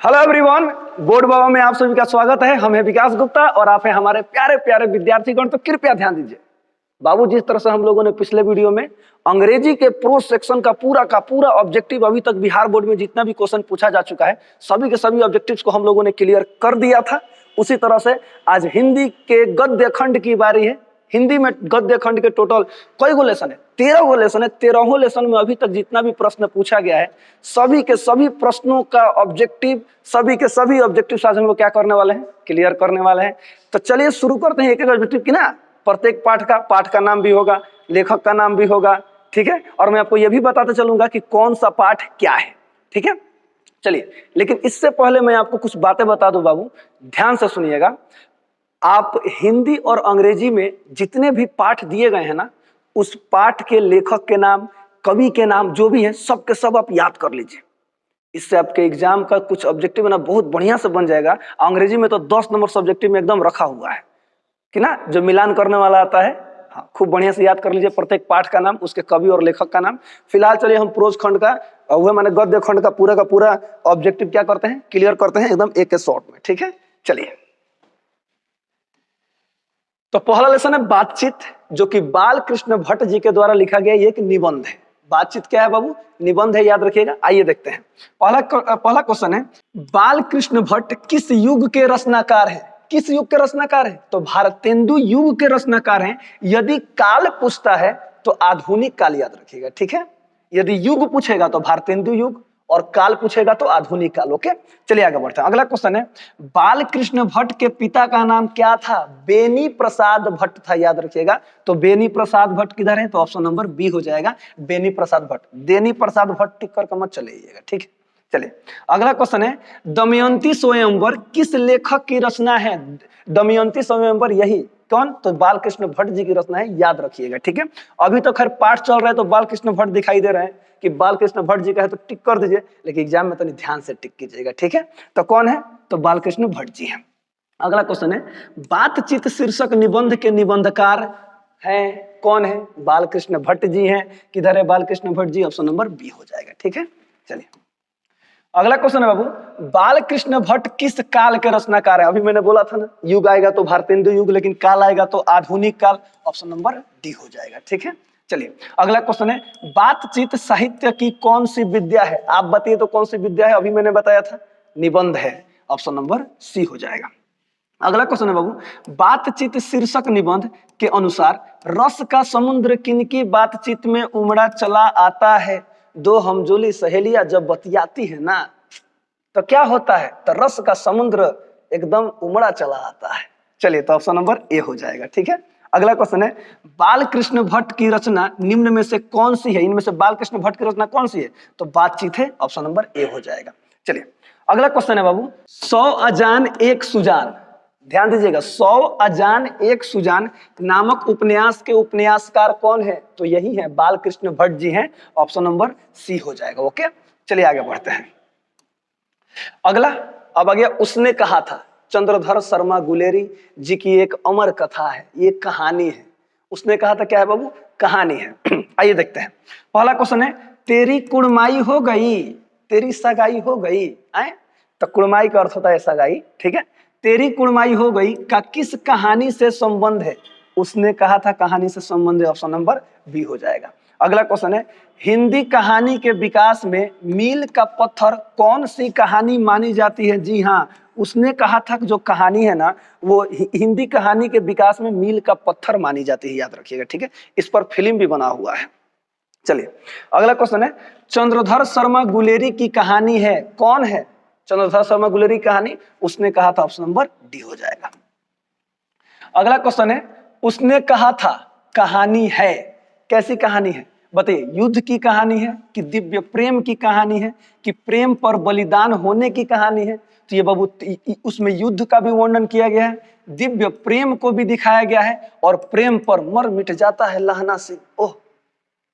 Hello everyone, board बाबा में आप सभी का स्वागत है। हम हैं विकास गुप्ता और आप हैं हमारे प्यारे प्यारे विद्यार्थीगण। तो कृपया ध्यान दीजिए बाबू, जिस तरह से हम लोगों ने पिछले वीडियो में अंग्रेजी के प्रोज सेक्शन का पूरा ऑब्जेक्टिव अभी तक बिहार बोर्ड में जितना भी क्वेश्चन पूछा जा चुका है सभी के सभी ऑब्जेक्टिव्स को हम लोगों ने क्लियर कर दिया था। उसी तरह से आज हिंदी के गद्य खंड की बारी है। हिंदी में गद्य खंड के टोटल कई गो लेसन है? 13 गो लेसन है। 13 लेसन में अभी तक जितना भी प्रश्न पूछा गया है सभी के सभी प्रश्नों का ऑब्जेक्टिव, सभी के सभी ऑब्जेक्टिव आज हम लोग क्या करने वाले हैं, क्लियर करने वाले हैं। तो चलिए शुरू करते हैं एक एक ऑब्जेक्टिव की ना। प्रत्येक पाठ का नाम भी होगा, लेखक का नाम भी होगा, ठीक है। और मैं आपको यह भी बताते चलूंगा कि कौन सा पाठ क्या है, ठीक है। चलिए, लेकिन इससे पहले मैं आपको कुछ बातें बता दूं बाबू, ध्यान से सुनिएगा। आप हिंदी और अंग्रेजी में जितने भी पाठ दिए गए हैं ना, उस पाठ के लेखक के नाम, कवि के नाम जो भी है सब के सब आप याद कर लीजिए। इससे आपके एग्जाम का कुछ ऑब्जेक्टिव ना बहुत बढ़िया से बन जाएगा। अंग्रेजी में तो 10 नंबर सब्जेक्टिव में एकदम रखा हुआ है कि ना, जो मिलान करने वाला आता है। हाँ, खूब बढ़िया से याद कर लीजिए प्रत्येक पाठ का नाम, उसके कवि और लेखक का नाम। फिलहाल चलिए हम प्रोज खंड का वह माने गद्य खंड का पूरा ऑब्जेक्टिव क्या करते हैं, क्लियर करते हैं एकदम एक शॉर्ट में, ठीक है। चलिए, तो पहला लेसन है बातचीत, जो कि बाल कृष्ण भट्ट जी के द्वारा लिखा गया एक निबंध है। बातचीत क्या है बाबू? निबंध है, याद रखिएगा। आइए देखते हैं। पहला क्वेश्चन है, बाल कृष्ण भट्ट किस युग के रचनाकार हैं? किस युग के रचनाकार हैं? तो भारतेंदु युग के रचनाकार हैं। यदि काल पूछता है तो आधुनिक काल याद रखिएगा, ठीक है। यदि युग पूछेगा तो भारतेंदु युग, और काल पूछेगा तो आधुनिक काल। ओके, चलिए आगे बढ़ते हैं। अगला क्वेश्चन है, बाल कृष्ण भट्ट के पिता का नाम क्या था? बेनी प्रसाद भट्ट था, याद रखिएगा। तो बेनी प्रसाद भट्ट किधर है? तो ऑप्शन नंबर बी हो जाएगा, बेनी प्रसाद भट्ट। बेनी प्रसाद भट्ट टिक करके मत चलिएगा, ठीक है। चलिए, अगला क्वेश्चन है, दमयंती स्वयंवर किस लेखक की रचना है? दमयंती स्वयंवर यही कौन? तो बाल कृष्ण भट्ट जी की रचना है, याद रखिएगा, ठीक है। अभी तो खैर पाठ चल रहा है तो बाल कृष्ण भट्ट दिखाई दे रहे हैं कि बाल कृष्ण भट्ट जी का है तो टिक कर दीजिए, लेकिन एग्जाम में तो नहीं, ध्यान से टिक कीजिएगा, ठीक है। तो कौन है? तो बाल कृष्ण भट्ट जी है। अगला क्वेश्चन है, बातचीत शीर्षक निबंध के निबंधकार हैं, कौन है? बाल कृष्ण भट्ट जी हैं। किधर है बाल Krishna Bhatt ji? Option number B हो जाएगा, ठीक है। चलिए, अगला क्वेश्चन है बाबू, बाल कृष्ण भट्ट किस काल के रचनाकार है? अभी मैंने बोला था ना, युग आएगा तो भारतेंदु युग, लेकिन काल आएगा तो आधुनिक काल। ऑप्शन नंबर डी हो जाएगा, ठीक है। चलिए, अगला क्वेश्चन है, बातचीत साहित्य की कौन सी विद्या है? आप बताइए तो कौन सी विद्या है? अभी मैंने बताया था, निबंध है। ऑप्शन नंबर सी हो जाएगा। अगला क्वेश्चन है बाबू, बातचीत शीर्षक निबंध के अनुसार रस का समुद्र किनकी बातचीत में उमड़ा चला आता है? दो हमजोली सहेलियां जब बतियाती है ना, तो क्या होता है? तो रस का समुद्र एकदम उमड़ा चला आता है। चलिए, तो ऑप्शन नंबर ए हो जाएगा, ठीक है। अगला क्वेश्चन है, बाल कृष्ण भट्ट की रचना निम्न में से कौन सी है? इनमें से बाल कृष्ण भट्ट की रचना कौन सी है? तो बातचीत है, ऑप्शन नंबर ए हो जाएगा। चलिए, अगला क्वेश्चन है बाबू, 100 अजान एक सुजान, ध्यान दीजिएगा, 100 अजान एक सुजान नामक उपन्यास के उपन्यासकार कौन है? तो यही है, बाल कृष्ण भट्ट जी हैं। ऑप्शन नंबर सी हो जाएगा, ओके। चलिए आगे बढ़ते हैं। अगला अब आ गया, उसने कहा था। चंद्रधर शर्मा गुलेरी जी की एक अमर कथा है, ये कहानी है। उसने कहा था क्या है बाबू? कहानी है। आइए देखते हैं। पहला क्वेश्चन है, तेरी कुड़माई हो गई, तेरी सगाई हो गई। आए तो कुड़माई का अर्थ होता है सगाई, ठीक है। तेरी कुड़माई हो गई का किस कहानी से संबंध है? उसने कहा था कहानी से संबंध है, ऑप्शन नंबर बी हो जाएगा। अगला क्वेश्चन है, हिंदी कहानी के विकास में मील का पत्थर कौन सी कहानी मानी जाती है? जी हाँ, उसने कहा था कि जो कहानी है ना, वो हिंदी कहानी के विकास में मील का पत्थर मानी जाती है, याद रखिएगा, ठीक है। इस पर फिल्म भी बना हुआ है। चलिए, अगला क्वेश्चन है, चंद्रधर शर्मा गुलेरी की कहानी है, कौन है चंद्रधर शर्मा गुलेरी कहानी? उसने कहा था, ऑप्शन नंबर डी हो जाएगा। अगला क्वेश्चन है, उसने कहा था कहानी है, कैसी कहानी है बताइए? युद्ध की कहानी है कि दिव्य प्रेम की कहानी है कि प्रेम पर बलिदान होने की कहानी है? तो ये बाबू, उसमें युद्ध का भी वर्णन किया गया है, दिव्य प्रेम को भी दिखाया गया है, और प्रेम पर मर मिट जाता है लहना से, ओह,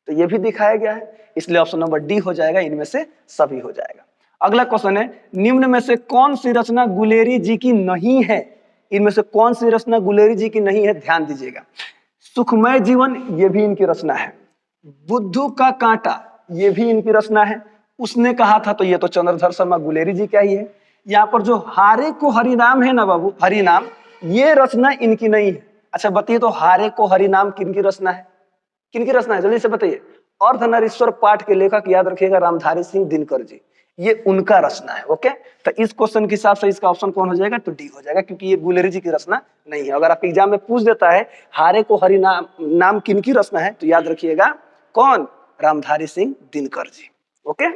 तो ये भी दिखाया गया है। इसलिए ऑप्शन नंबर डी हो जाएगा, इनमें से सभी हो जाएगा। अगला क्वेश्चन है, निम्न में से कौन सी रचना गुलेरी जी की नहीं है? इनमें से कौन सी रचना गुलेरी जी की नहीं है? ध्यान दीजिएगा, सुखमय जीवन ये भी इनकी रचना है, बुद्धू का कांटा ये भी इनकी रचना है, उसने कहा था तो ये तो चंद्रधर शर्मा गुलेरी जी का ही है, यहाँ पर जो हारे को हरिनाम है ना बाबू, हरिनाम, ये रचना इनकी नहीं है। अच्छा बताइए तो हारे को हरिनाम किनकी रचना है, किनकी रचना है, जल्दी से बताइए। अर्धनारीश्वर पाठ के लेखक याद रखिएगा रामधारी सिंह दिनकर जी, ये उनका रचना है। ओके, तो इस क्वेश्चन के हिसाब से इसका ऑप्शन कौन हो जाएगा, तो डी हो जाएगा, क्योंकि ये गुलेरी जी की रचना नहीं है। अगर आप एग्जाम में पूछ देता है हारे को हरिनाम नाम किनकी रचना है, तो याद रखिएगा कौन, रामधारी सिंह दिनकर जी। ओके,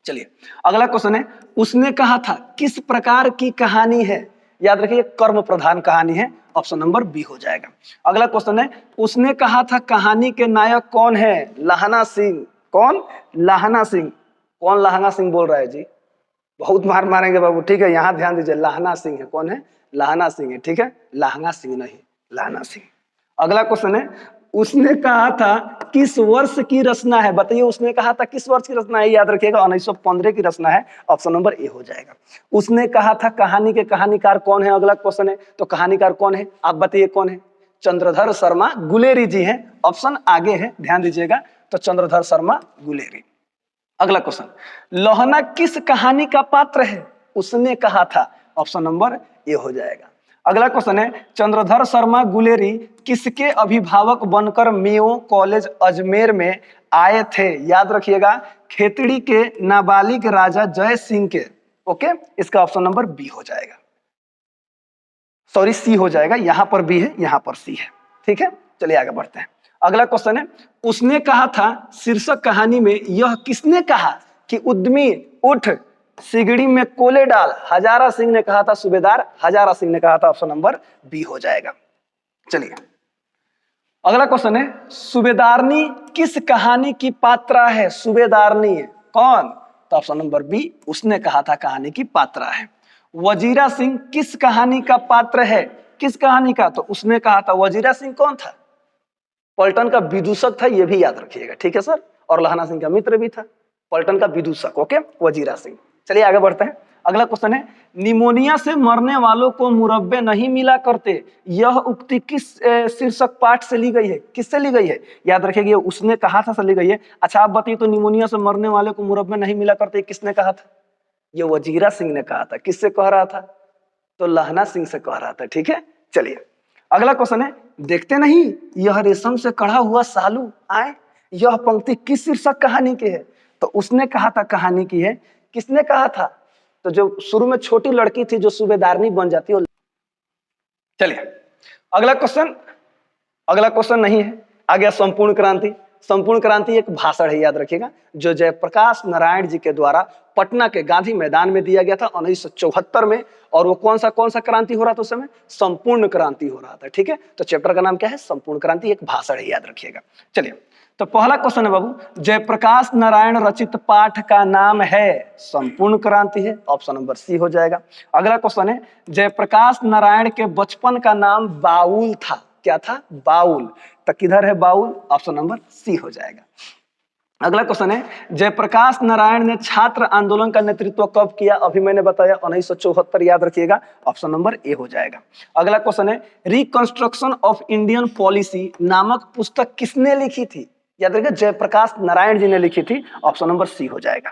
चलिए अगला क्वेश्चन है, उसने कहा था किस प्रकार की कहानी है, याद रखिए कर्म प्रधान कहानी है, ऑप्शन नंबर बी हो जाएगा। अगला क्वेश्चन है, उसने कहा था कहानी के नायक कौन है, लहना सिंह। कौन, लहना सिंह। कौन लहना सिंह बोल रहा है जी, बहुत मार मारेंगे बाबू, ठीक है, यहाँ ध्यान दीजिए, लहना सिंह है। कौन है, लहना सिंह है, ठीक है, लहंगा सिंह नहीं, लहना सिंह। अगला क्वेश्चन है, उसने कहा था किस वर्ष की रचना है, बताइए उसने कहा था किस वर्ष की रचना है, याद रखिएगा 1915 की रचना है, ऑप्शन नंबर ए हो जाएगा। उसने कहा था कहानी के कहानीकार कौन है, अगला क्वेश्चन है, तो कहानीकार कौन है, आप बताइए कौन है, चंद्रधर शर्मा गुलेरी जी हैं, ऑप्शन आगे है, ध्यान दीजिएगा, तो चंद्रधर शर्मा गुलेरी। अगला क्वेश्चन, लोहना किस कहानी का पात्र है, उसने कहा था, ऑप्शन नंबर ए हो जाएगा। अगला क्वेश्चन है, चंद्रधर शर्मा गुलेरी किसके अभिभावक बनकर मेयो कॉलेज अजमेर में आए थे, याद रखिएगा खेतड़ी के नाबालिग राजा जय सिंह के। ओके, इसका ऑप्शन नंबर बी हो जाएगा, सॉरी सी हो जाएगा, यहां पर बी है यहां पर सी है, ठीक है। चलिए आगे बढ़ते हैं। अगला क्वेश्चन है, उसने कहा था शीर्षक कहानी में यह किसने कहा कि उद्यमी उठ सिगड़ी में कोले डाल, हजारा सिंह ने कहा था, सूबेदार हजारा सिंह ने कहा था, ऑप्शन नंबर बी हो जाएगा। चलिए अगला क्वेश्चन है, सूबेदारनी किस कहानी की पात्रा है, सूबेदारनी है कौन, तो ऑप्शन नंबर बी, उसने कहा था कहानी की पात्रा है। वजीरा सिंह किस कहानी का पात्र है, किस कहानी का, तो उसने कहा था, वजीरा सिंह कौन था, पलटन का विदूषक था, ये भी याद रखिएगा, ठीक है सर, और लहना सिंह का मित्र भी था, पलटन का विदूषक। ओके, वजीरा सिंह। चलिए आगे बढ़ते हैं। अगला क्वेश्चन है, निमोनिया से मरने वालों को मुरब्बे नहीं मिला करते, यह उक्ति किस शीर्षक पाठ से ली गई है, किससे ली गई है, याद रखिएगा उसने कहा था से ली गई है। अच्छा आप बताइए तो निमोनिया से मरने वाले को मुरब्बे नहीं मिला करते, किसने कहा था, ये वजीरा सिंह ने कहा था। किससे कह रहा था, तो लहना सिंह से कह रहा था, ठीक है। चलिए अगला क्वेश्चन है, देखते नहीं यह रेशम से कढ़ा हुआ सालू आए, यह पंक्ति किस शीर्षक कहानी की है, तो उसने कहा था कहानी की है, किसने कहा था, तो जो शुरू में छोटी लड़की थी जो सूबेदारनी बन जाती है। चलिए अगला क्वेश्चन नहीं है, आ गया संपूर्ण क्रांति। संपूर्ण क्रांति एक भाषण है, याद रखिएगा, जो जयप्रकाश नारायण जी के द्वारा पटना के गांधी मैदान में दिया गया था 1974 में। और वो कौन सा क्रांति हो रहा था उस समय, संपूर्ण क्रांति हो रहा था, ठीक है। तो चैप्टर का नाम क्या है, संपूर्ण क्रांति, एक भाषण है, याद रखिएगा। चलिए तो पहला क्वेश्चन है बाबू, जयप्रकाश नारायण रचित पाठ का नाम है, संपूर्ण क्रांति है, ऑप्शन नंबर सी हो जाएगा। अगला क्वेश्चन है, जयप्रकाश नारायण के बचपन का नाम बाउल था, क्या था, बाउल, तो किधर है बाउल, ऑप्शन नंबर सी हो जाएगा। अगला क्वेश्चन है, जयप्रकाश नारायण ने छात्र आंदोलन का नेतृत्व कब किया, अभी मैंने बताया 1974, याद रखिएगा, ऑप्शन नंबर ए हो जाएगा। अगला क्वेश्चन है, रिकंस्ट्रक्शन ऑफ इंडियन पॉलिसी नामक पुस्तक किसने लिखी थी, याद रखिएगा जयप्रकाश नारायण जी ने लिखी थी, ऑप्शन नंबर सी हो जाएगा।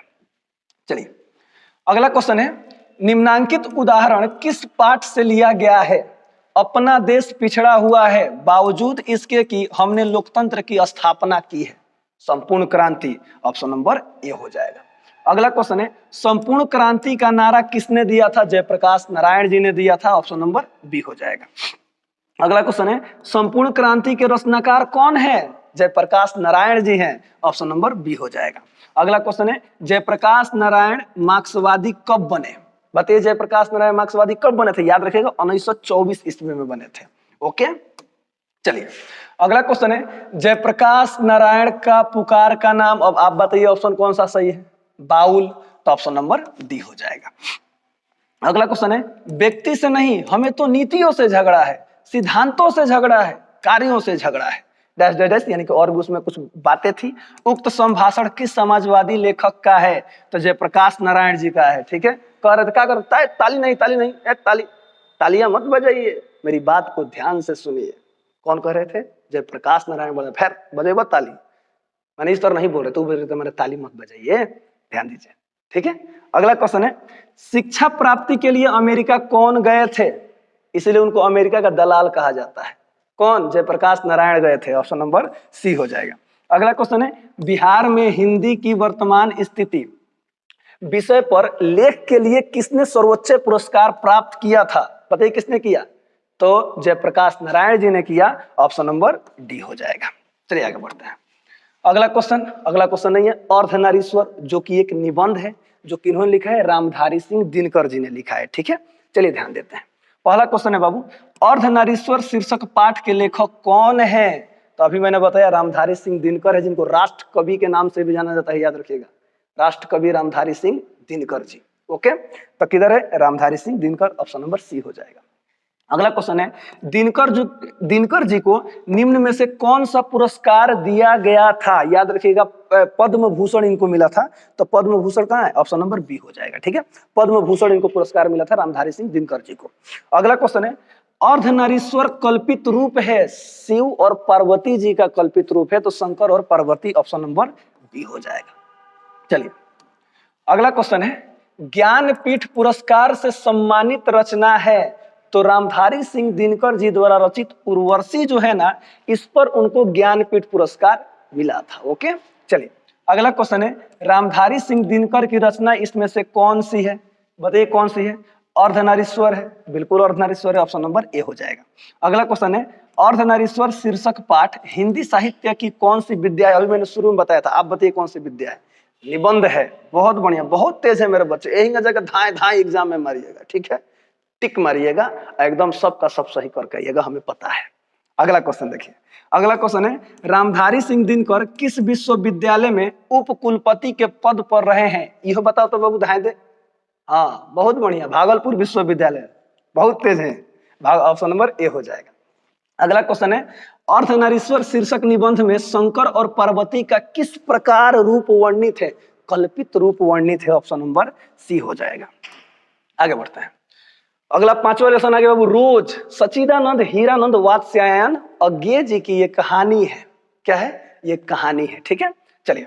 चलिए अगला क्वेश्चन है, निम्नांकित उदाहरण किस पाठ से लिया गया है, अपना देश पिछड़ा हुआ है बावजूद इसके कि हमने लोकतंत्र की स्थापना की है, संपूर्ण क्रांति, ऑप्शन नंबर ए हो जाएगा। अगला क्वेश्चन है, संपूर्ण क्रांति का नारा किसने दिया था, जयप्रकाश नारायण जी ने दिया था, ऑप्शन नंबर बी हो जाएगा। अगला क्वेश्चन है, संपूर्ण क्रांति के रचनाकार कौन है, जयप्रकाश नारायण जी हैं, ऑप्शन नंबर बी हो जाएगा। अगला क्वेश्चन है, जयप्रकाश नारायण मार्क्सवादी कब बने, बताइए जयप्रकाश नारायण मार्क्सवादी कब बने थे, याद रखिएगा 1924 ईस्वी में बने थे। ओके चलिए अगला क्वेश्चन है, जयप्रकाश नारायण का पुकार का नाम, अब आप बताइए ऑप्शन कौन सा सही है, बाउल, तो ऑप्शन नंबर डी हो जाएगा। अगला क्वेश्चन है, व्यक्ति से नहीं हमें तो नीतियों से झगड़ा है, सिद्धांतों से झगड़ा है, कार्यों से झगड़ा है, डैश डैश डैश, यानी कि और भी उसमें कुछ बातें थी। उक्त संभाषण किस समाजवादी लेखक का है, तो जयप्रकाश नारायण जी का है, ठीक है। कह रहे थे क्या करता है, ताली नहीं तालियां मत बजाइए, मेरी बात को ध्यान से सुनिए। कौन कह रहे थे, जयप्रकाश नारायण बोले, फिर बजेबा ताली, मैंने इस तरह नहीं बोल रहे, तू बोल रहे थे मैंने ताली मत बजाइए, ध्यान दीजिए, ठीक है। अगला क्वेश्चन है, शिक्षा प्राप्ति के लिए अमेरिका कौन गए थे, इसलिए उनको अमेरिका का दलाल कहा जाता है? कौन? जयप्रकाश नारायण गए थे। ऑप्शन नंबर सी हो जाएगा। अगला क्वेश्चन है, बिहार में हिंदी की वर्तमान स्थिति विषय पर लेख के लिए किसने सर्वोच्च पुरस्कार प्राप्त किया था? बताइए किसने किया? तो जयप्रकाश नारायण जी ने किया। ऑप्शन नंबर डी हो जाएगा। चलिए आगे बढ़ते हैं। अगला क्वेश्चन नहीं है, अर्धनारीश्वर, जो कि एक निबंध है, जो किन्होंने लिखा है? रामधारी सिंह दिनकर जी ने लिखा है। ठीक है, चलिए ध्यान देते हैं। पहला क्वेश्चन है बाबू, अर्धनारीश्वर शीर्षक पाठ के लेखक कौन है? तो अभी मैंने बताया रामधारी सिंह दिनकर है, जिनको राष्ट्र कवि के नाम से भी जाना जाता है, याद रखिएगा, राष्ट्र कवि रामधारी सिंह दिनकर जी। ओके, तो किधर है? Ramdhari Singh Dinkar. Option number C हो जाएगा। अगला क्वेश्चन है, दिनकर जी को निम्न में से कौन सा पुरस्कार दिया गया था? याद रखिएगा, पद्म भूषण इनको मिला था। तो पद्म भूषण कहाँ है? ऑप्शन नंबर बी हो जाएगा। ठीक है, पद्म भूषण इनको पुरस्कार मिला था रामधारी सिंह दिनकर जी को। अगला क्वेश्चन है, अर्धनारीश्वर कल्पित रूप है, शिव और पार्वती जी का कल्पित रूप है, तो शंकर और पार्वती। ऑप्शन नंबर बी हो जाएगा। चलिए अगला क्वेश्चन है, ज्ञानपीठ पुरस्कार से सम्मानित रचना है, तो रामधारी सिंह दिनकर जी द्वारा रचित उर्वशी जो है ना, इस पर उनको ज्ञानपीठ पुरस्कार मिला था। ओके, चलिए अगला क्वेश्चन है, रामधारी सिंह दिनकर की रचना इसमें से कौन सी है? बताइए कौन सी है? अर्धनारीश्वर है, बिल्कुल अर्धनारीश्वर है। ऑप्शन नंबर ए हो जाएगा। अगला क्वेश्चन है, अर्धनारीश्वर शीर्षक पाठ हिंदी साहित्य की कौन सी विद्या है? अभी मैंने शुरू में बताया था, आप बताइए कौन सी विद्या है? निबंध है। बहुत बढ़िया, बहुत तेज है मेरे बच्चे, यही जगह धाए धाए एग्जाम में मारिएगा। ठीक है, टिक मारिएगा, एकदम सबका सब सही करके आइएगा, हमें पता है। अगला क्वेश्चन देखिए, अगला क्वेश्चन है, रामधारी सिंह दिनकर किस विश्वविद्यालय में उप कुलपति के पद पर रहे हैं? यह बताओ तो बाबू, धाए दे। हाँ बहुत बढ़िया, भागलपुर विश्वविद्यालय, बहुत तेज है। ऑप्शन नंबर ए हो जाएगा। अगला क्वेश्चन है, अर्धनारीश्वर शीर्षक निबंध में शंकर और पार्वती का किस प्रकार रूप वर्णित है? कल्पित रूप वर्णित है। ऑप्शन नंबर सी हो जाएगा। आगे बढ़ते हैं। अगला पांचवा लेसन आगे बाबू, रोज सचिदानंद हीरानंद वात्स्यायन अज्ञे जी की ये कहानी है। क्या है? ये कहानी है। ठीक है, चलिए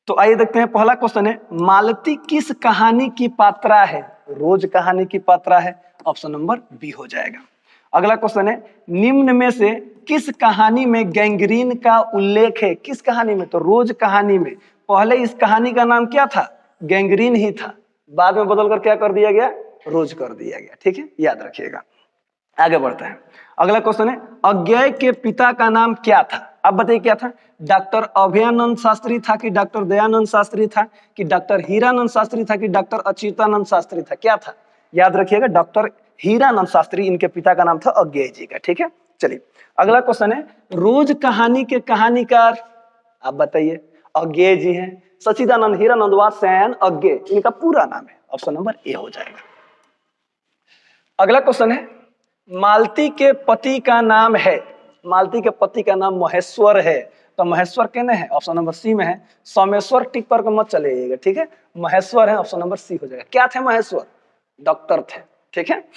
तो आइए देखते हैं। पहला क्वेश्चन है, मालती किस कहानी की पात्रा है? रोज कहानी की पात्रा है। ऑप्शन नंबर बी हो जाएगा। अगला क्वेश्चन है, निम्न में से किस कहानी में गैंग्रीन का उल्लेख है? किस कहानी में? तो रोज कहानी में। पहले इस कहानी का नाम क्या था? गैंग्रीन ही था, बाद में बदलकर क्या कर दिया गया? रोज कर दिया गया। ठीक है, याद रखिएगा। आगे बढ़ते हैं। अगला क्वेश्चन है, अज्ञेय के पिता का नाम क्या था? अब बताइए क्या था? डॉक्टर अभयानंद शास्त्री था कि डॉक्टर दयानंद शास्त्री था कि डॉक्टर हीरानंद शास्त्री था कि डॉक्टर अच्युतानंद शास्त्री था? क्या था? याद रखिएगा, डॉक्टर हीरानंद शास्त्री, इनके पिता का नाम था अज्ञेय जी का। ठीक है, चलिए अगला क्वेश्चन है, रोज कहानी के कहानीकार आप बताइए। अज्ञेय जी हैं, सचिदानंद हीरानंद वात्स्यायन अज्ञेय, इनका पूरा नाम है। ऑप्शन नंबर ए हो जाएगा। अगला क्वेश्चन है, मालती के पति का नाम है? मालती के पति का नाम महेश्वर है, तो महेश्वर कहने हैं? ऑप्शन नंबर सी में है। सोमेश्वर टिक कर मत चलेगा। ठीक है, महेश्वर है। ऑप्शन नंबर सी हो जाएगा। क्या थे महेश्वर? डॉक्टर थे। ठीक है,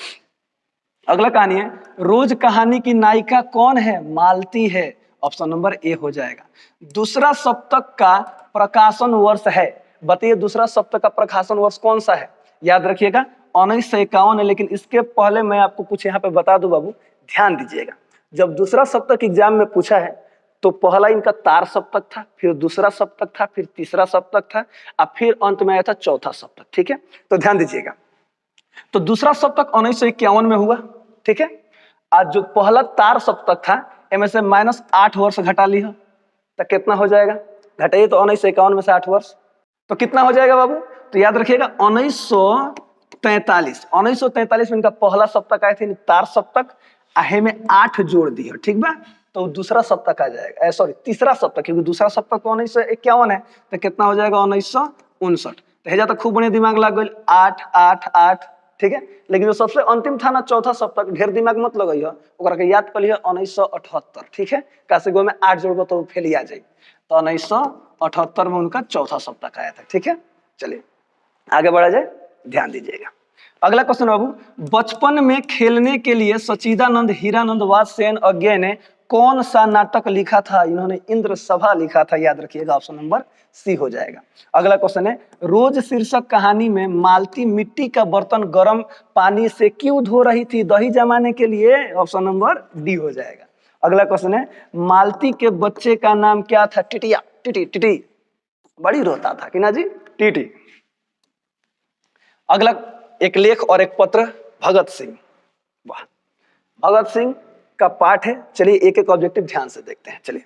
अगला कहानी है, रोज कहानी की नायिका कौन है? मालती है। ऑप्शन नंबर ए हो जाएगा। दूसरा सप्तक का प्रकाशन वर्ष है, बताइए दूसरा सप्तक का प्रकाशन वर्ष कौन सा है? याद रखिएगा 1951 है। लेकिन इसके पहले मैं आपको कुछ यहाँ पे बता दूं बाबू, ध्यान दीजिएगा। जब दूसरा सप्तक एग्जाम में पूछा है तो पहला इनका तार सप्तक था, फिर दूसरा सप्तक था, फिर तीसरा सप्तक था, और फिर अंत में आया था चौथा सप्तक। ठीक है, तो ध्यान दीजिएगा। तो दूसरा सप्तक 1951 में हुआ। ठीक है, आज जो पहला तार सप्तक था इनमें से -8 वर्ष घटा ली हो तो कितना हो जाएगा? घटाइए तो 1951 में से 8 वर्ष तो कितना हो जाएगा बाबू? तो याद रखिएगा 1943 में इनका पहला सप्तक आए थे तार सप्तक, आहे में 8 जोड़ दिए। ठीक बा, तो दूसरा सप्तक आ जाएगा, सॉरी तीसरा सप्तक, क्योंकि दूसरा सप्तक 1951 है तो कितना हो जाएगा? 1959। तो हेजा तो खूब बढ़िया दिमाग लग गई, 8 8 8। ठीक है, लेकिन जो सबसे अंतिम था ना चौथा सप्तक, ढेर दिमाग मत लगाइए, ओकरा के याद कर लिया 1978। ठीक है, कैसे गो में 8 जोड़बो तो फेल आ जाए। तो 1978 में उनका चौथा सप्तक आया था। ठीक है, चलिए आगे बढ़ा जाए, ध्यान दीजिएगा। अगला क्वेश्चन बाबू, बचपन में खेलने के लिए सच्चिदानंद हीरानंद व सेन अज्ञे ने कौन सा नाटक लिखा था? इन्होंने इंद्र सभा लिखा था, याद रखिएगा, ऑप्शन नंबर सी हो जाएगा। अगला क्वेश्चन है, रोज शीर्षक कहानी में मालती मिट्टी का बर्तन गर्म पानी से क्यों धो रही थी? दही जमाने के लिए, ऑप्शन नंबर डी हो जाएगा। अगला क्वेश्चन है, मालती के बच्चे का नाम क्या था? टिटिया, टिटी, टिटी बड़ी रोता था कि ना जी, टीटी। अगला, एक लेख और एक पत्र, भगत सिंह। वाह, भगत सिंह का पाठ है। चलिए एक एक ऑब्जेक्टिव ध्यान से देखते हैं। चलिए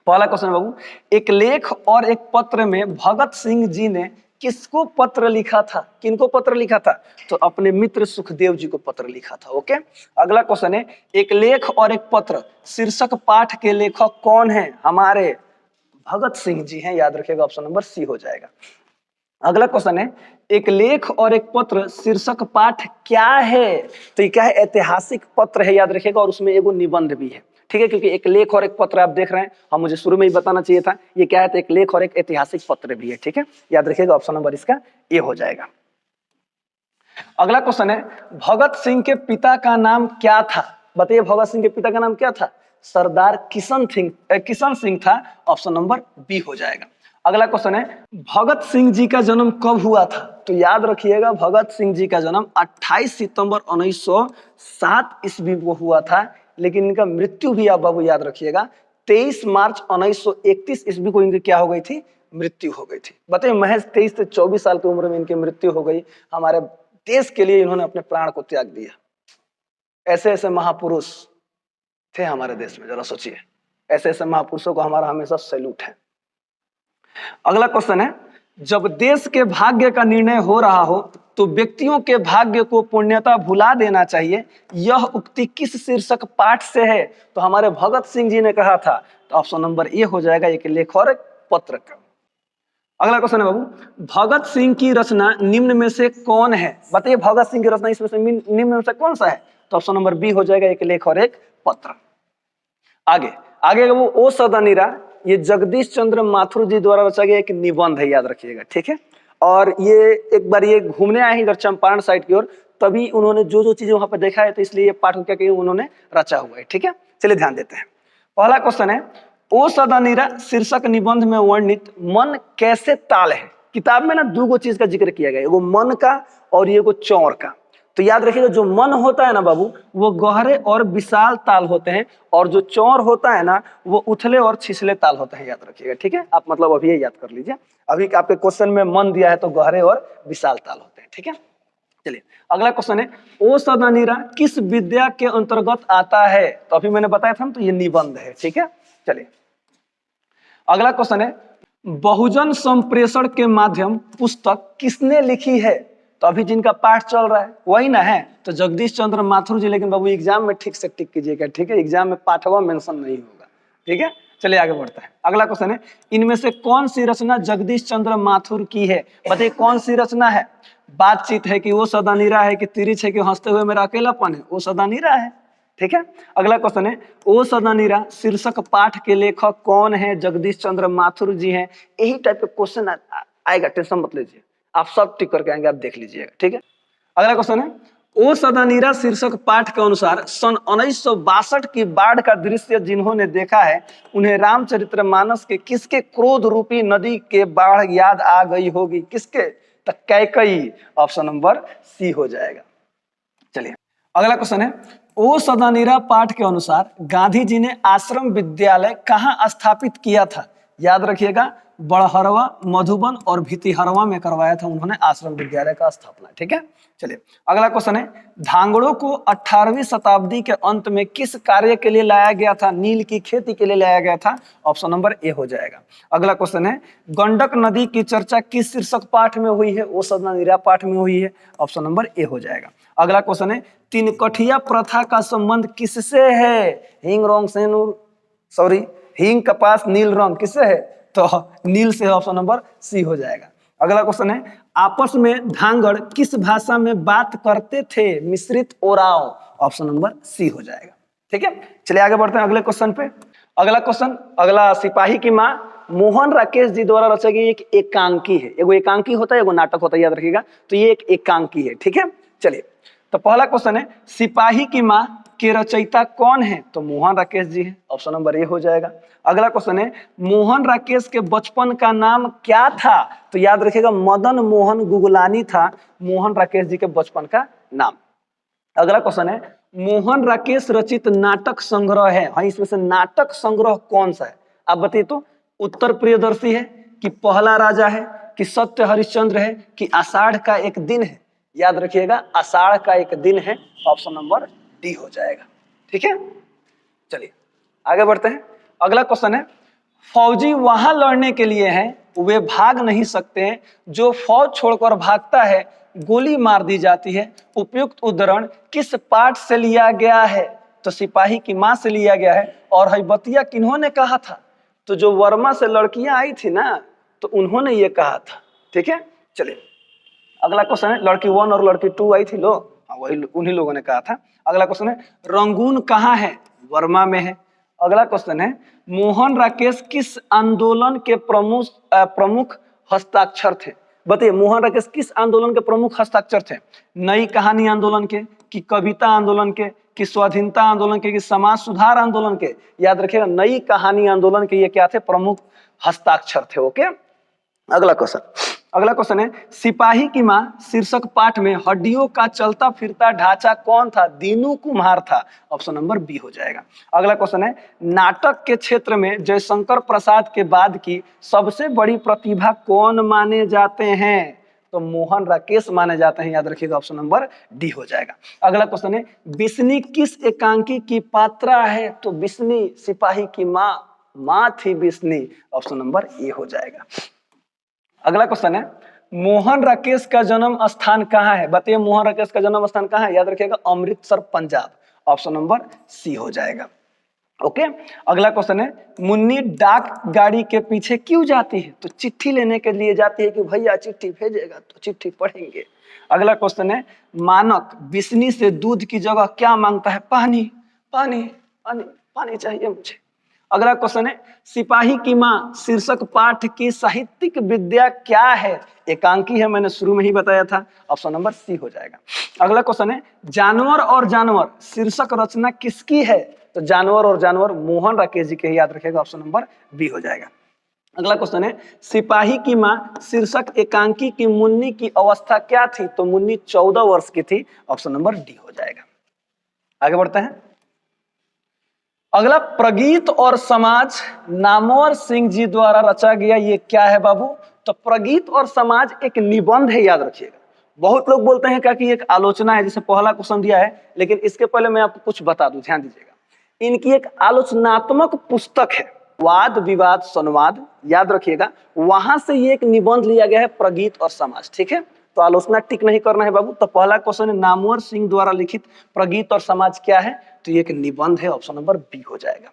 पहला क्वेश्चन बाबू, एक लेख और एक पत्र में भगत सिंह जी ने किसको पत्र लिखा था? किनको पत्र लिखा था? तो अपने मित्र सुखदेव जी को पत्र लिखा था। ओके। अगला क्वेश्चन है, एक लेख और एक पत्र शीर्षक पाठ के लेखक कौन है? हमारे भगत सिंह जी हैं, याद रखिएगा, ऑप्शन नंबर सी हो जाएगा। अगला क्वेश्चन है, एक लेख और एक पत्र शीर्षक पाठ क्या है? तो ये क्या है? ऐतिहासिक पत्र है, याद रखिएगा, और उसमें एगो निबंध भी है। ठीक है, क्योंकि एक लेख और एक पत्र आप देख रहे हैं, हम मुझे शुरू में ही बताना चाहिए था ये क्या है। तो एक लेख और एक ऐतिहासिक पत्र भी है। ठीक है, याद रखिएगा, ऑप्शन नंबर इसका ए हो जाएगा। अगला क्वेश्चन है, भगत सिंह के पिता का नाम क्या था? बताइए, भगत सिंह के पिता का नाम क्या था? सरदार किशन सिंह था, ऑप्शन नंबर बी हो जाएगा। अगला क्वेश्चन है, भगत सिंह जी का जन्म कब हुआ था? तो याद रखिएगा, भगत सिंह जी का जन्म 28 सितंबर 1907 ईस्वी को हुआ था, लेकिन इनका मृत्यु भी आप बाबू याद रखिएगा 23 मार्च 1931 ईस्वी को इनकी क्या हो गई थी? मृत्यु हो गई थी। बताइए, महज 23 से 24 साल की उम्र में इनकी मृत्यु हो गई। हमारे देश के लिए इन्होंने अपने प्राण को त्याग दिया। ऐसे ऐसे महापुरुष थे हमारे देश में, जरा सोचिए, ऐसे ऐसे महापुरुषों को हमारा हमेशा सैल्यूट है। अगला क्वेश्चन है, जब देश के भाग्य का निर्णय हो रहा हो तो व्यक्तियों के भाग्य को पुण्यता भुला देना चाहिए, यह उक्ति किस शीर्षक पाठ से है? तो हमारे भगत सिंह जी ने कहा था। तो ऑप्शन नंबर ए हो जाएगा, एक लेख और एक पत्र का। अगला क्वेश्चन है बाबू, भगत सिंह की रचना निम्न में से कौन है? बताइए, भगत सिंह की रचना इसमें से निम्न में से कौन सा है? तो ऑप्शन नंबर बी हो जाएगा, एक लेख और एक पत्र। आगे आगे वो ओ सदनीरा, ये जगदीश चंद्र माथुर जी द्वारा रचा गया एक निबंध है, याद रखिएगा। ठीक है, और ये एक बार ये घूमने आए हैं इधर चंपारण साइड की ओर, तभी उन्होंने जो जो चीजें वहां पर देखा है, तो इसलिए ये पाठ क्या किया उन्होंने रचा हुआ है। ठीक है, चलिए ध्यान देते हैं। पहला क्वेश्चन है, ओ सदनीरा शीर्षक निबंध में वर्णित मन कैसे ताल है? किताब में ना दो चीज का जिक्र किया गया, एगो मन का और एगो चौर का। तो याद रखिएगा, जो मन होता है ना बाबू, वो गहरे और विशाल ताल होते हैं, और जो चौर होता है ना, वो उथले और छिछले ताल होते हैं, याद रखिएगा। ठीक है, आप मतलब अभी ये याद कर लीजिए। अभी आपके क्वेश्चन में मन दिया है तो गहरे और विशाल ताल होते हैं। ठीक है, चलिए अगला क्वेश्चन है, ओ सदनीरा किस विद्या के अंतर्गत आता है? तो अभी मैंने बताया था, तो ये निबंध है। ठीक है, चलिए अगला क्वेश्चन है, बहुजन संप्रेषण के माध्यम पुस्तक किसने लिखी है? तो अभी जिनका पाठ चल रहा है वही ना है, तो जगदीश चंद्र माथुर जी। लेकिन बाबू एग्जाम में ठीक से टिक कीजिएगा। ठीक है, एग्जाम में पाठवा मेंशन नहीं होगा। ठीक है, चलिए आगे बढ़ते हैं। अगला क्वेश्चन है, इनमें से कौन सी रचना जगदीश चंद्र माथुर की है? बताइए, कौन सी रचना है? बातचीत है कि वो सदानीरा है कि तिरिछ है कि हंसते हुए मेरा अकेलापन है? वो सदानीरा है। ठीक है, अगला क्वेश्चन है, ओ सदानीरा शीर्षक पाठ के लेखक कौन है? जगदीश चंद्र माथुर जी हैं। यही टाइप के क्वेश्चन आएगा, टेंशन मत लीजिए, आप सब टिक करके आएंगे, आप देख लीजिएगा। ठीक है, अगला क्वेश्चन है, ओ सदानीरा शीर्षक पाठ के अनुसार सन 1962 की बाढ़ का दृश्य जिन्होंने देखा है, उन्हें रामचरितमानस के किसके क्रोध रूपी नदी के बाढ़ याद आ गई होगी? किसके? तो कैकई, ऑप्शन नंबर सी हो जाएगा। चलिए अगला क्वेश्चन है, ओ सदानीरा पाठ के अनुसार गांधी जी ने आश्रम विद्यालय कहाँ स्थापित किया था? याद रखिएगा, बड़हरवा, मधुबन और भितिहरवा में करवाया था उन्होंने आश्रम विद्यालय का स्थापना। ठीक है, चलिए अगला क्वेश्चन है, धांगड़ों को 18वीं शताब्दी के अंत में किस कार्य के लिए लाया गया था? नील की खेती के लिए लाया गया था, ऑप्शन नंबर ए हो जाएगा। अगला क्वेश्चन है, गंडक नदी की चर्चा किस शीर्षक पाठ में हुई है? ओ सदानीरा पाठ में हुई है, ऑप्शन नंबर ए हो जाएगा। अगला क्वेश्चन है, तीन कठिया प्रथा का संबंध किससे है? हींग रोंग सेनुर सॉरी हींग कपास नील रंग किससे है? तो नील से, ऑप्शन नंबर सी हो जाएगा। अगला क्वेश्चन है, आपस में धांगड़ किस भाषा में बात करते थे? मिश्रित ओराव, ऑप्शन नंबर सी हो जाएगा। ठीक है, चलिए आगे बढ़ते हैं अगले क्वेश्चन पे। अगला क्वेश्चन, अगला सिपाही की माँ मोहन राकेश जी द्वारा रचा गई एक एकांकी है। एगो एकांकी होता है, एगो नाटक होता है, याद रखिएगा। तो ये एक एकांकी है, ठीक है। चलिए, तो पहला क्वेश्चन है, सिपाही की माँ के रचयिता कौन है? तो मोहन राकेश जी है, ऑप्शन नंबर ए हो जाएगा। अगला क्वेश्चन है, मोहन राकेश के बचपन का नाम क्या था? तो याद रखिएगा, मदन मोहन गुगलानी था मोहन राकेश जी के बचपन का नाम। अगला क्वेश्चन है, मोहन राकेश रचित नाटक संग्रह है, हाँ, इसमें से नाटक संग्रह कौन सा है? आप बताइए तो। उत्तर प्रियदर्शी है, कि पहला राजा है, कि सत्य हरिश्चंद्र है, कि आषाढ़ का एक दिन है? याद रखिएगा, आषाढ़ का एक दिन है, ऑप्शन नंबर डी हो जाएगा, ठीक है। चलिए आगे बढ़ते हैं। अगला क्वेश्चन है, फौजी वहां लड़ने के लिए हैं, वे भाग नहीं सकते हैं, जो फौज छोड़कर भागता है गोली मार दी जाती है। उपयुक्त उदाहरण किस पाठ से लिया गया है? तो सिपाही की मां से लिया गया है। और हईबतिया किन्होंने कहा था? तो जो वर्मा से लड़कियां आई थी ना, तो उन्होंने ये कहा था, ठीक है। चलिए अगला क्वेश्चन है, लड़की 1 और लड़की 2 आई थी लो, वही उन्हीं लोगों ने कहा था। अगला क्वेश्चन है, रंगून कहाँ है? वर्मा में है। अगला क्वेश्चन है, मोहन राकेश किस आंदोलन के प्रमुख हस्ताक्षर थे? बताइए, मोहन राकेश किस आंदोलन के प्रमुख हस्ताक्षर थे? नई कहानी आंदोलन के, कि कविता आंदोलन के, कि स्वाधीनता आंदोलन के, कि समाज सुधार आंदोलन के? याद रखिएगा, नई कहानी आंदोलन के ये क्या थे? प्रमुख हस्ताक्षर थे, ओके। अगला क्वेश्चन है, सिपाही की मां शीर्षक पाठ में हड्डियों का चलता फिरता ढांचा कौन था? दीनू कुम्हार था, ऑप्शन नंबर बी हो जाएगा। अगला क्वेश्चन है, नाटक के क्षेत्र में जयशंकर प्रसाद के बाद की सबसे बड़ी प्रतिभा कौन माने जाते हैं? तो मोहन राकेश माने जाते हैं, याद रखिएगा, ऑप्शन नंबर डी हो जाएगा। अगला क्वेश्चन है, बिस्नी किस एकांकी की पात्रा है? तो बिस्नी सिपाही की मां थी बिस्नी, ऑप्शन नंबर ए हो जाएगा। अगला क्वेश्चन है, मोहन राकेश का जन्म स्थान कहाँ है? बताइए, मोहन राकेश का जन्म स्थान कहाँ है? याद रखिएगा, Amritsar Punjab, option number C हो जाएगा, ओके। अगला क्वेश्चन है, मुन्नी डाक गाड़ी के पीछे क्यों जाती है? तो चिट्ठी लेने के लिए जाती है, कि भैया चिट्ठी भेजेगा तो चिट्ठी पढ़ेंगे। अगला क्वेश्चन है, मानक बिस्नी से दूध की जगह क्या मांगता है? पानी पानी पानी पानी चाहिए मुझे। अगला क्वेश्चन है, सिपाही की मां शीर्षक पाठ की साहित्यिक विद्या क्या है? एकांकी है, मैंने शुरू में ही बताया था, ऑप्शन नंबर सी हो जाएगा। अगला क्वेश्चन है, जानवर और जानवर शीर्षक रचना किसकी है? तो जानवर और जानवर मोहन राकेश जी के, याद रखिएगा, ऑप्शन नंबर बी हो जाएगा। अगला क्वेश्चन है, सिपाही की मां शीर्षक एकांकी की मुन्नी की अवस्था क्या थी? तो मुन्नी 14 वर्ष की थी, ऑप्शन नंबर डी हो जाएगा। आगे बढ़ते हैं। अगला, प्रगीत और समाज नामवर सिंह जी द्वारा रचा गया ये क्या है बाबू? तो प्रगीत और समाज एक निबंध है, याद रखिएगा। बहुत लोग बोलते हैं क्या कि एक आलोचना है, जैसे पहला क्वेश्चन दिया है, लेकिन इसके पहले मैं आपको कुछ बता दूं, ध्यान दीजिएगा। इनकी एक आलोचनात्मक पुस्तक है, वाद विवाद संवाद, याद रखिएगा, वहां से ये एक निबंध लिया गया है, प्रगीत और समाज, ठीक है। तो आलोचना टिक नहीं करना है बाबू। तो पहला क्वेश्चन है, नामवर सिंह द्वारा लिखित प्रगीत और समाज क्या है? तो ये एक निबंध है, ऑप्शन नंबर बी हो जाएगा।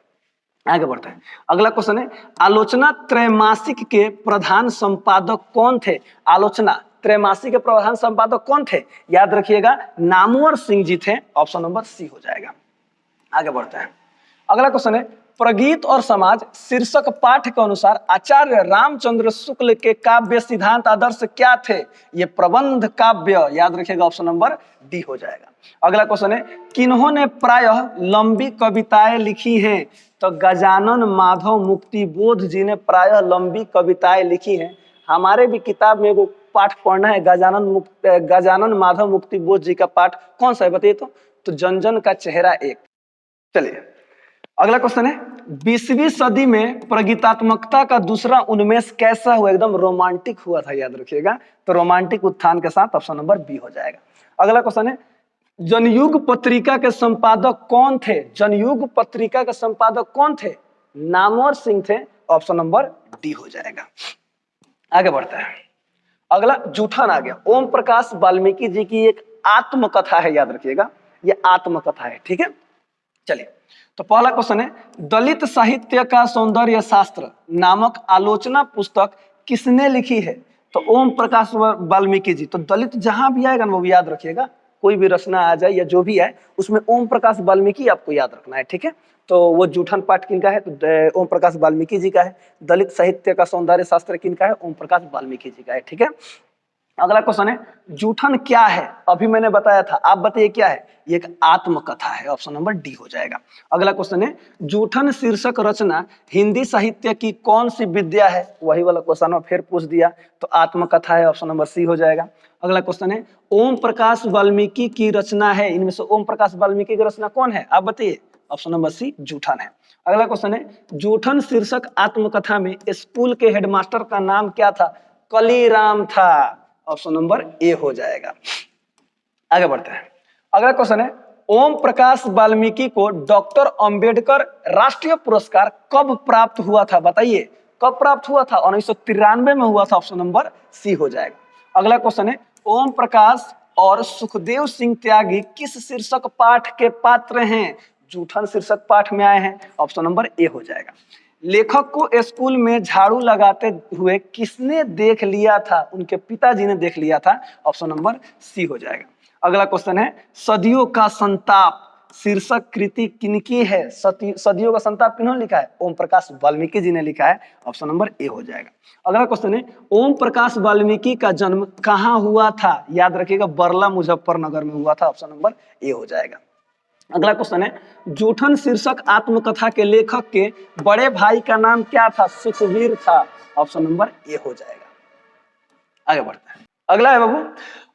आगे बढ़ते हैं। अगला क्वेश्चन है, आलोचना त्रैमासिक के प्रधान संपादक कौन थे? आलोचना त्रैमासिक के प्रधान संपादक कौन थे? याद रखिएगा, नामवर सिंह जी थे, ऑप्शन नंबर सी हो जाएगा। आगे बढ़ते हैं। अगला क्वेश्चन है, प्रगीत और समाज शीर्षक पाठ के अनुसार आचार्य रामचंद्र शुक्ल के काव्य सिद्धांत आदर्श क्या थे? ये प्रबंध काव्य, याद रखिएगा, ऑप्शन नंबर डी हो जाएगा। अगला क्वेश्चन है, किन्होंने प्रायः लंबी कविताएं लिखी हैं? तो गजानन माधव मुक्ति बोध जी ने प्रायः लंबी कविताएं लिखी हैं। हमारे भी किताब में वो पाठ पढ़ना है, गजानन माधव मुक्ति बोध जी का पाठ कौन सा है बताइए तो जन जन का चेहरा एक। चलिए अगला क्वेश्चन है, 20वीं सदी में प्रगीतात्मकता का दूसरा उन्मेष कैसा हुआ? एकदम रोमांटिक हुआ था, याद रखिएगा। तो रोमांटिक उत्थान के साथ ऑप्शन नंबर बी हो जाएगा। अगला क्वेश्चन है, जनयुग पत्रिका के संपादक कौन थे? जनयुग पत्रिका के संपादक कौन थे? नामवर सिंह थे, ऑप्शन नंबर डी हो जाएगा। आगे बढ़ते हैं। अगला जूठन आ गया। ओम प्रकाश वाल्मीकि जी की एक आत्मकथा है, याद रखिएगा, ये आत्मकथा है, ठीक है। चलिए तो पहला क्वेश्चन है, दलित साहित्य का सौंदर्य शास्त्र नामक आलोचना पुस्तक किसने लिखी है? तो ओम प्रकाश वाल्मीकि जी। तो दलित जहां भी आएगा ना वो भी याद रखिएगा, कोई भी रचना आ जाए या जो भी है उसमें ओम प्रकाश वाल्मीकि आपको याद रखना है, ठीक है। तो वो जूठन पाठ किनका है, तो ओम प्रकाश वाल्मीकि जी का है। दलित साहित्य का सौंदर्य शास्त्र किनका है, ओम प्रकाश वाल्मीकि जी का है, ठीक है। अगला क्वेश्चन है, जूठन क्या है, अभी मैंने बताया था, आप बताइए क्या है, ये एक आत्मकथा है, ऑप्शन नंबर डी हो जाएगा। अगला क्वेश्चन है, जूठन शीर्षक रचना हिंदी साहित्य की कौन सी विद्या है, वही वाला क्वेश्चन में फिर पूछ दिया, तो आत्मकथा है, ऑप्शन नंबर सी हो जाएगा। अगला क्वेश्चन है, ओम प्रकाश वाल्मीकि की रचना है, इनमें से ओम प्रकाश वाल्मीकि की रचना कौन है, आप बताइए, ऑप्शन नंबर सी जूठन है। अगला क्वेश्चन है, जूठन शीर्षक आत्मकथा में स्कूल के हेडमास्टर का नाम क्या था, कलीराम था, ऑप्शन नंबर ए हो जाएगा। आगे बढ़ते हैं। अगला क्वेश्चन है, ओम प्रकाश वाल्मीकि को डॉक्टर अंबेडकर राष्ट्रीय पुरस्कार कब प्राप्त हुआ था, बताइए कब प्राप्त हुआ था, 1993 में हुआ था, ऑप्शन नंबर सी हो जाएगा। अगला क्वेश्चन है, ओम प्रकाश और सुखदेव सिंह त्यागी किस शीर्षक पाठ के पात्र हैं, जूठन शीर्षक पाठ में आए हैं, ऑप्शन नंबर ए हो जाएगा। लेखक को स्कूल में झाड़ू लगाते हुए किसने देख लिया था, उनके पिताजी ने देख लिया था, ऑप्शन नंबर सी हो जाएगा। अगला क्वेश्चन है, सदियों का संताप शीर्षक कृति किनकी है, सदियों का संताप किन्होंने लिखा है, ओम प्रकाश वाल्मीकि जी ने लिखा है, ऑप्शन नंबर ए हो जाएगा। अगला क्वेश्चन है, ओम प्रकाश वाल्मीकि का जन्म कहाँ हुआ था, याद रखिएगा बरला मुजफ्फरनगर में हुआ था, ऑप्शन नंबर ए हो जाएगा। अगला क्वेश्चन है, जूठन शीर्षक आत्मकथा के लेखक के बड़े भाई का नाम क्या था, सुखवीर था, ऑप्शन नंबर ए हो जाएगा। आगे बढ़ते हैं। अगला है बाबू,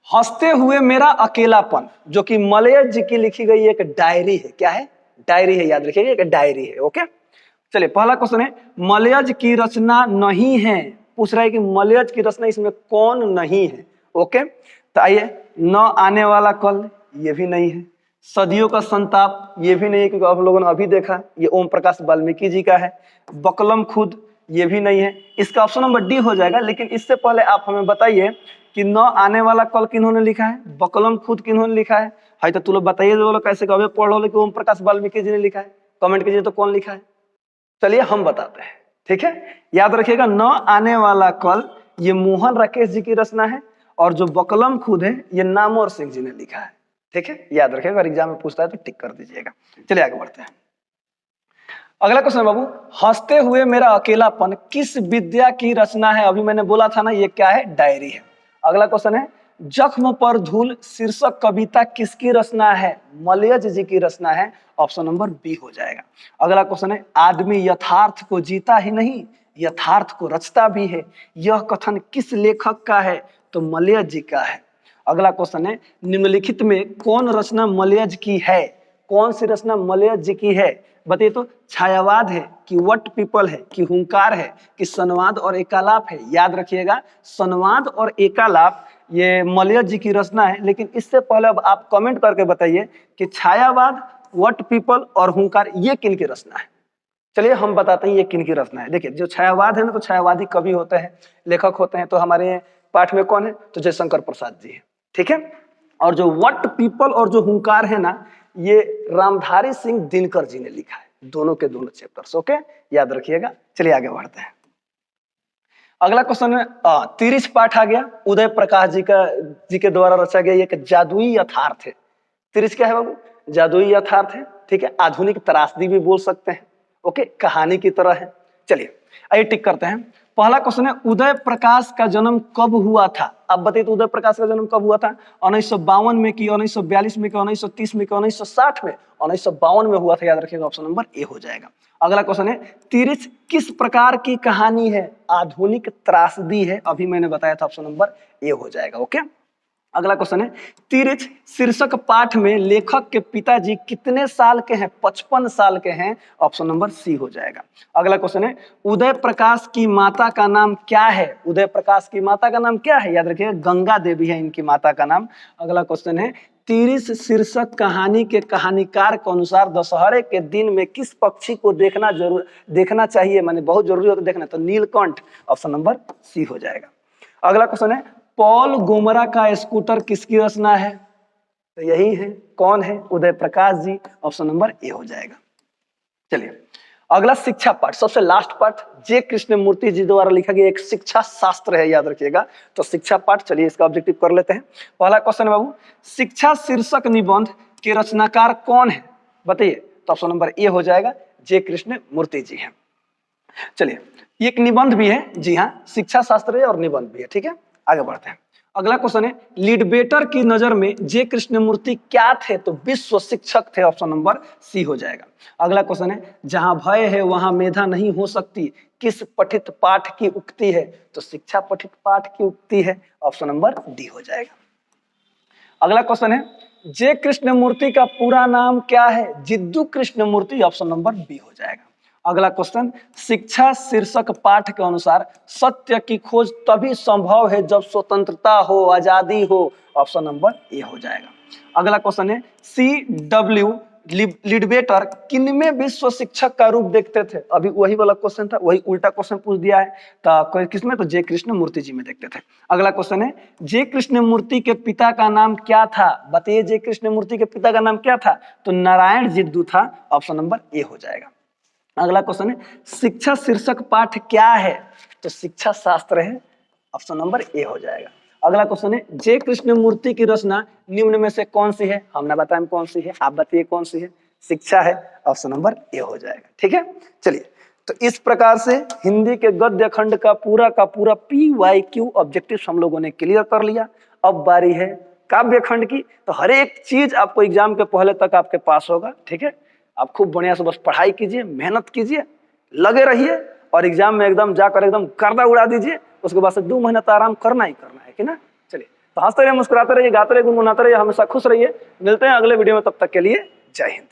हंसते हुए मेरा अकेलापन, जो कि मलय जी की लिखी गई एक डायरी है, क्या है, डायरी है, याद रखिएगा एक डायरी है, ओके। चलिए पहला क्वेश्चन है, मलयज की रचना नहीं है, पूछ रहा है कि मलयज की रचना इसमें कौन नहीं है, ओके। तो आइए, न आने वाला कल, ये भी नहीं है, सदियों का संताप, ये भी नहीं है क्योंकि आप लोगों ने अभी देखा, ये ओम प्रकाश वाल्मीकि जी का है। बकलम खुद, ये भी नहीं है, इसका ऑप्शन नंबर डी हो जाएगा। लेकिन इससे पहले आप हमें बताइए कि न आने वाला कल किन्होंने लिखा है, बकलम खुद किन्होंने लिखा है तो तुम लोग बताइए, जो लोग कैसे कभी पढ़ लो कि ओम प्रकाश वाल्मीकि जी ने लिखा है, कमेंट कीजिए तो कौन लिखा है। चलिए हम बताते हैं, ठीक है। याद रखिएगा, न आने वाला कल ये मोहन राकेश जी की रचना है, और जो बकलम खुद है ये नामवर सिंह जी ने लिखा है, ठीक है, याद रखिएगा, अगर एग्जाम में पूछता है तो टिक कर दीजिएगा। चलिए आगे बढ़ते हैं। अगला क्वेश्चन बाबू, हंसते हुए मेरा अकेलापन किस विद्या की रचना है, अभी मैंने बोला था ना ये क्या है, डायरी है। अगला क्वेश्चन है, जख्म पर धूल शीर्षक कविता किसकी रचना है, मलयज जी की रचना है, ऑप्शन नंबर बी हो जाएगा। अगला क्वेश्चन है, आदमी यथार्थ को जीता ही नहीं यथार्थ को रचता भी है, यह कथन किस लेखक का है, तो मलयज जी का है। अगला क्वेश्चन है, निम्नलिखित में कौन रचना मलयज की है, कौन सी रचना मलयज जी की है, बताइए तो, छायावाद है कि वट पीपल है कि हुंकार है कि संवाद और एकालाप है, याद रखिएगा संवाद और एकालाप ये मलयज जी की रचना है। लेकिन इससे पहले अब आप कमेंट करके बताइए कि छायावाद, वट पीपल और हुंकार ये किन की रचना है। चलिए हम बताते हैं ये किन की रचना है। देखिए जो छायावाद है ना, तो छायावादी कवि होते हैं, लेखक होते हैं, तो हमारे पाठ में कौन है, तो जयशंकर प्रसाद जी है, ठीक है। और जो वट पीपल और जो हुंकार है ना, ये रामधारी सिंह दिनकर जी ने लिखा है, दोनों के दोनों चैप्टर्स, ओके, याद रखिएगा। चलिए आगे बढ़ते हैं। अगला क्वेश्चन में तिरिछ पाठ आ गया, उदय प्रकाश जी के द्वारा रचा गया एक जादुई यथार्थ है। तिरिछ क्या है बाबू, जादुई यथार्थ है, ठीक है, आधुनिक त्रासदी भी बोल सकते हैं, ओके, कहानी की तरह है। चलिए आइए टिक करते हैं। पहला क्वेश्चन है, उदय प्रकाश का जन्म कब हुआ था, अब बताइए तो उदय प्रकाश का जन्म कब हुआ था, 1952 में कि 1942 में कि 1930 में कि 1960 में, 1952 में हुआ था, याद रखिएगा, ऑप्शन नंबर ए हो जाएगा। अगला क्वेश्चन है, तिरिछ किस प्रकार की कहानी है, आधुनिक त्रासदी है, अभी मैंने बताया था, ऑप्शन नंबर ए हो जाएगा, ओके। अगला क्वेश्चन है, तिरिछ शीर्षक पाठ में लेखक के पिताजी कितने साल के हैं, 55 साल के हैं, ऑप्शन नंबर सी हो जाएगा। अगला क्वेश्चन है, उदय प्रकाश की माता का नाम क्या है, उदय प्रकाश की माता का नाम क्या है, याद रखिएगा गंगा देवी है इनकी माता का नाम। अगला क्वेश्चन है, तिरिछ शीर्षक कहानी के कहानीकार के अनुसार दशहरे के दिन में किस पक्षी को देखना चाहिए, माने बहुत जरूरी होता है देखना, तो नीलकंठ, ऑप्शन नंबर सी हो जाएगा। अगला क्वेश्चन है, पॉल गोमरा का स्कूटर किसकी रचना है, तो यही है, कौन है, Uday Prakash ji, option number A हो जाएगा। चलिए अगला शिक्षा पाठ, सबसे लास्ट पाठ, जे कृष्णमूर्ति जी द्वारा लिखा गया एक शिक्षा शास्त्र है, याद रखिएगा। तो शिक्षा पाठ, चलिए इसका ऑब्जेक्टिव कर लेते हैं। पहला क्वेश्चन है बाबू, शिक्षा शीर्षक निबंध के रचनाकार कौन है, बताइए। तो ऑप्शन नंबर ए हो जाएगा, जे कृष्णमूर्ति जी हैं। चलिए, एक निबंध भी है, जी हाँ, शिक्षा शास्त्र है और निबंध भी है, ठीक है। आगे बढ़ते हैं। अगला क्वेश्चन है, लीडबेटर की नजर में जे कृष्णमूर्ति क्या थे, तो विश्व शिक्षक थे, ऑप्शन नंबर सी हो जाएगा। अगला क्वेश्चन है, जहां भय है वहां मेधा नहीं हो सकती, किस पठित पाठ की उक्ति है, तो शिक्षा पठित पाठ की उक्ति है, ऑप्शन नंबर डी हो जाएगा। अगला क्वेश्चन है, जे कृष्णमूर्ति का पूरा नाम क्या है, Jiddu Krishnamurti, option number B हो जाएगा। अगला क्वेश्चन, शिक्षा शीर्षक पाठ के अनुसार सत्य की खोज तभी संभव है जब स्वतंत्रता हो, आजादी हो, ऑप्शन नंबर ए हो जाएगा। अगला क्वेश्चन है, C.W. लीडबेटर किनमें विश्व शिक्षक का रूप देखते थे, अभी वही वाला क्वेश्चन था, वही उल्टा क्वेश्चन पूछ दिया है। तो किसमें, तो जे कृष्णमूर्ति जी में देखते थे। अगला क्वेश्चन है, जे कृष्णमूर्ति के पिता का नाम क्या था, बताइए, जे कृष्णमूर्ति के पिता का नाम क्या था, तो नारायण जिद्दू था, ऑप्शन नंबर ए हो जाएगा। अगला क्वेश्चन है, शिक्षा शीर्षक पाठ क्या है, तो शिक्षा शास्त्र है, ऑप्शन नंबर ए हो जाएगा। अगला क्वेश्चन है, जे कृष्णमूर्ति की रचना निम्न में से कौन सी है, हमने बताया कौन सी है, आप बताइए कौन सी है, शिक्षा है, ऑप्शन नंबर ए हो जाएगा, ठीक है। चलिए, तो इस प्रकार से हिंदी के गद्य खंड का पूरा PYQ ऑब्जेक्टिव हम लोगों ने क्लियर कर लिया। अब बारी है काव्य खंड की, तो हर एक चीज आपको एग्जाम के पहले तक आपके पास होगा, ठीक है। आप खूब बढ़िया से बस पढ़ाई कीजिए, मेहनत कीजिए, लगे रहिए, और एग्जाम में एकदम जाकर एकदम गर्दा उड़ा दीजिए। उसके बाद से 2 महीना तो आराम करना ही करना है कि ना। चलिए, तो हंसते रहिए, मुस्कुराते रहिए, गाते रहिए, गुनगुनाते रहिए, हमेशा खुश रहिए। मिलते हैं अगले वीडियो में, तब तक के लिए जय हिंद।